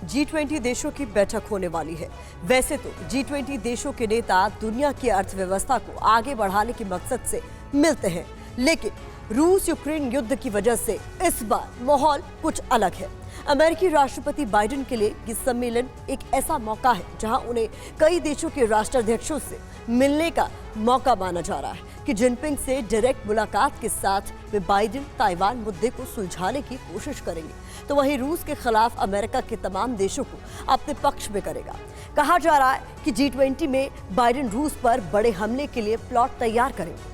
G20 देशों की बैठक होने वाली है। वैसे तो G20 देशों के नेता दुनिया की अर्थव्यवस्था को आगे बढ़ाने के मकसद से मिलते हैं, लेकिन रूस यूक्रेन युद्ध की वजह से इस बार माहौल कुछ अलग है। अमेरिकी राष्ट्रपति बाइडेन के लिए ये सम्मेलन एक ऐसा मौका है जहां उन्हें कई देशों के राष्ट्राध्यक्षों से मिलने का मौका माना जा रहा है कि जिनपिंग से डायरेक्ट मुलाकात के साथ वे बाइडेन ताइवान मुद्दे को सुलझाने की कोशिश करेंगे, तो वहीं रूस के खिलाफ अमेरिका के तमाम देशों को अपने पक्ष में करेगा। कहा जा रहा है कि G20 में बाइडेन रूस पर बड़े हमले के लिए प्लॉट तैयार करेंगे।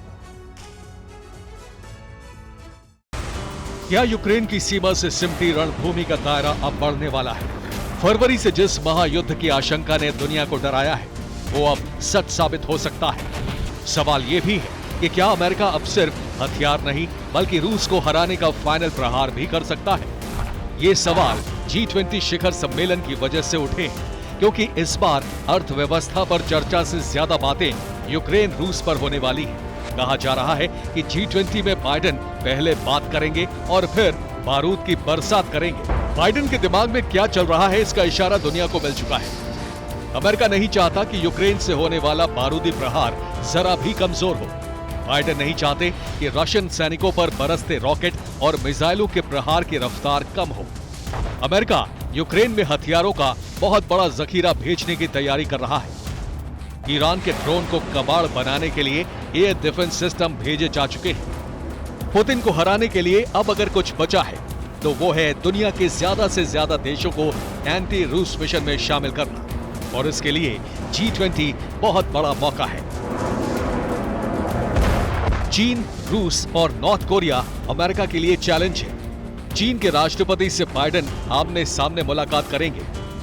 क्या यूक्रेन की सीमा से सिमटी रणभूमि का दायरा अब बढ़ने वाला है? फरवरी से जिस महायुद्ध की आशंका ने दुनिया को डराया है, वो अब सच साबित हो सकता है। सवाल ये भी है कि क्या अमेरिका अब सिर्फ हथियार नहीं बल्कि रूस को हराने का फाइनल प्रहार भी कर सकता है? ये सवाल G20 शिखर सम्मेलन की वजह से उठे हैं, क्योंकि इस बार अर्थव्यवस्था पर चर्चा से ज्यादा बातें यूक्रेन रूस पर होने वाली है। कहा जा रहा है कि G20 में बाइडेन पहले बात करेंगे और फिर बारूद की बरसात करेंगे। बाइडेन के दिमाग में क्या चल रहा है, इसका इशारा दुनिया को मिल चुका है। अमेरिका नहीं चाहता कि यूक्रेन से होने वाला बारूदी प्रहार जरा भी कमजोर हो। बाइडेन नहीं चाहते कि रशियन सैनिकों पर बरसते रॉकेट और मिसाइलों के प्रहार की रफ्तार कम हो। अमेरिका यूक्रेन में हथियारों का बहुत बड़ा जखीरा भेजने की तैयारी कर रहा है। ईरान के ड्रोन को कबाड़ बनाने के लिए एयर डिफेंस सिस्टम भेजे जा चुके हैं। पुतिन को हराने के लिए अब अगर कुछ बचा है तो वो है दुनिया के ज्यादा से ज्यादा देशों को एंटी रूस मिशन में शामिल करना, और इसके लिए G20 बहुत बड़ा मौका है। चीन, रूस और नॉर्थ कोरिया अमेरिका के लिए चैलेंज है। चीन के राष्ट्रपति से बाइडेन आमने सामने मुलाकात करेंगे।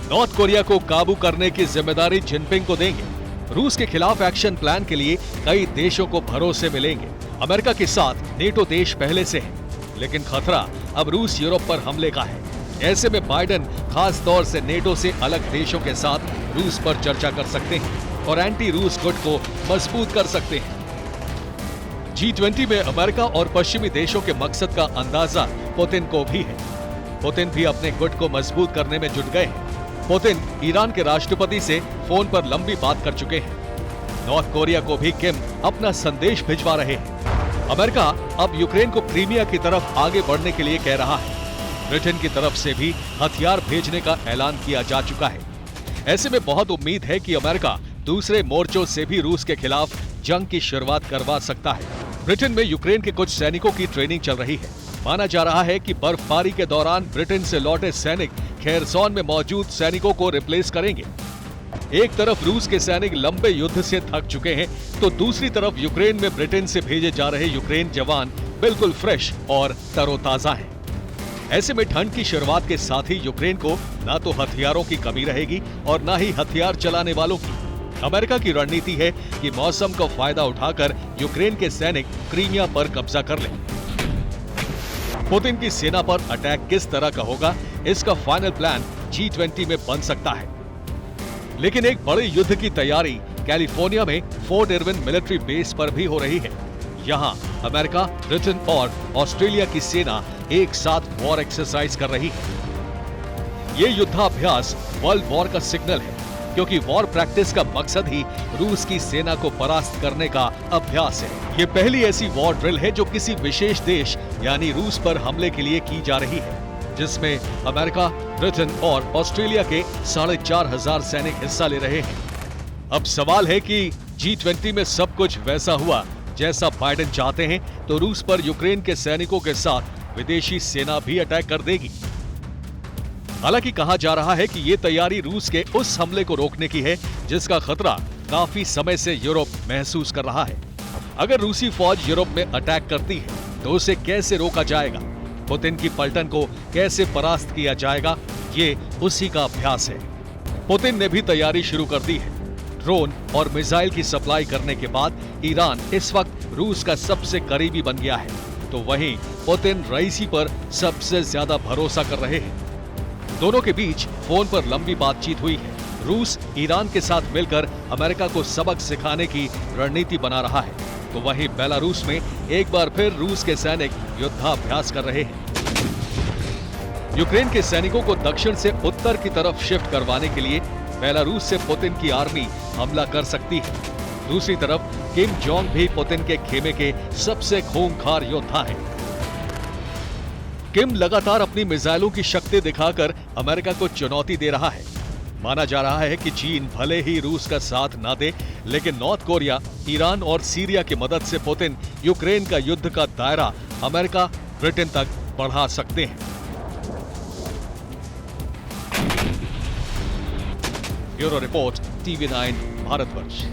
नॉर्थ कोरिया को काबू करने की जिम्मेदारी जिनपिंग को देंगे। रूस के खिलाफ एक्शन प्लान के लिए कई देशों को भरोसे मिलेंगे। अमेरिका के साथ नेटो देश पहले से है, लेकिन खतरा अब रूस यूरोप पर हमले का है। ऐसे में बाइडेन खास तौर से नेटो से अलग देशों के साथ रूस पर चर्चा कर सकते हैं और एंटी रूस गुट को मजबूत कर सकते हैं। G20 में अमेरिका और पश्चिमी देशों के मकसद का अंदाजा पुतिन को भी है। पुतिन भी अपने गुट को मजबूत करने में जुट गए हैं। पुतिन ईरान के राष्ट्रपति से फोन पर लंबी बात कर चुके हैं। नॉर्थ कोरिया को भी किम अपना संदेश भिजवा रहे हैं। अमेरिका अब यूक्रेन को क्रीमिया की तरफ आगे बढ़ने के लिए कह रहा है। ब्रिटेन की तरफ से भी हथियार भेजने का ऐलान किया जा चुका है। ऐसे में बहुत उम्मीद है कि अमेरिका दूसरे मोर्चों से भी रूस के खिलाफ जंग की शुरुआत करवा सकता है। ब्रिटेन में यूक्रेन के कुछ सैनिकों की ट्रेनिंग चल रही है। माना जा रहा है कि बर्फबारी के दौरान ब्रिटेन से लौटे सैनिक खेरसॉन में मौजूद सैनिकों को रिप्लेस करेंगे। एक तरफ रूस के सैनिक लंबे युद्ध से थक चुके हैं, तो दूसरी तरफ यूक्रेन में ब्रिटेन से भेजे जा रहे यूक्रेन जवान बिल्कुल फ्रेश और तरोताजा हैं। ऐसे में ठंड की शुरुआत के साथ ही यूक्रेन को ना तो हथियारों की कमी रहेगी और ना ही हथियार चलाने वालों की। अमेरिका की रणनीति है कि मौसम का फायदा उठाकर यूक्रेन के सैनिक क्रीमिया पर कब्जा कर लें। पुतिन की सेना पर अटैक किस तरह का होगा, इसका फाइनल प्लान G20 में बन सकता है। लेकिन एक बड़े युद्ध की तैयारी कैलिफोर्निया में फोर्ट इरविन मिलिट्री बेस पर भी हो रही है। यहाँ अमेरिका, ब्रिटेन और ऑस्ट्रेलिया की सेना एक साथ वॉर एक्सरसाइज कर रही है। ये युद्धाभ्यास वर्ल्ड वॉर का सिग्नल है, क्योंकि वॉर प्रैक्टिस का मकसद ही रूस की सेना को परास्त करने का अभ्यास है। ये पहली ऐसी वॉर ड्रिल है जो किसी विशेष देश यानी रूस पर हमले के लिए की जा रही है, जिसमें अमेरिका, ब्रिटेन और ऑस्ट्रेलिया के 4,500 सैनिक हिस्सा ले रहे हैं। अब सवाल है कि G20 में सब कुछ वैसा हुआ जैसा बाइडेन चाहते हैं, तो रूस पर यूक्रेन के सैनिकों के साथ विदेशी सेना भी अटैक कर देगी। हालांकि कहा जा रहा है कि ये तैयारी रूस के उस हमले को रोकने की है जिसका खतरा काफी समय से यूरोप महसूस कर रहा है। अगर रूसी फौज यूरोप में अटैक करती है तो उसे कैसे रोका जाएगा, पुतिन की पलटन को कैसे परास्त किया जाएगा, ये उसी का अभ्यास है। पुतिन ने भी तैयारी शुरू कर दी है। ड्रोन और मिसाइल की सप्लाई करने के बाद ईरान इस वक्त रूस का सबसे करीबी बन गया है, तो वहीं पुतिन रईसी पर सबसे ज्यादा भरोसा कर रहे हैं। दोनों के बीच फोन पर लंबी बातचीत हुई है। रूस ईरान के साथ मिलकर अमेरिका को सबक सिखाने की रणनीति बना रहा है, तो वहीं बेलारूस में एक बार फिर रूस के सैनिक युद्धाभ्यास कर रहे हैं। यूक्रेन के सैनिकों को दक्षिण से उत्तर की तरफ शिफ्ट करवाने के लिए बेलारूस से पुतिन की आर्मी हमला कर सकती है। दूसरी तरफ किम जोंग भी पुतिन के खेमे के सबसे खूंखार योद्धा हैं। किम लगातार अपनी मिसाइलों की शक्ति दिखाकर अमेरिका को चुनौती दे रहा है। माना जा रहा है कि चीन भले ही रूस का साथ ना दे, लेकिन नॉर्थ कोरिया, ईरान और सीरिया की मदद से पुतिन यूक्रेन का युद्ध का दायरा अमेरिका, ब्रिटेन तक बढ़ा सकते हैं। Bureau report, TV9 Bharatvarsh.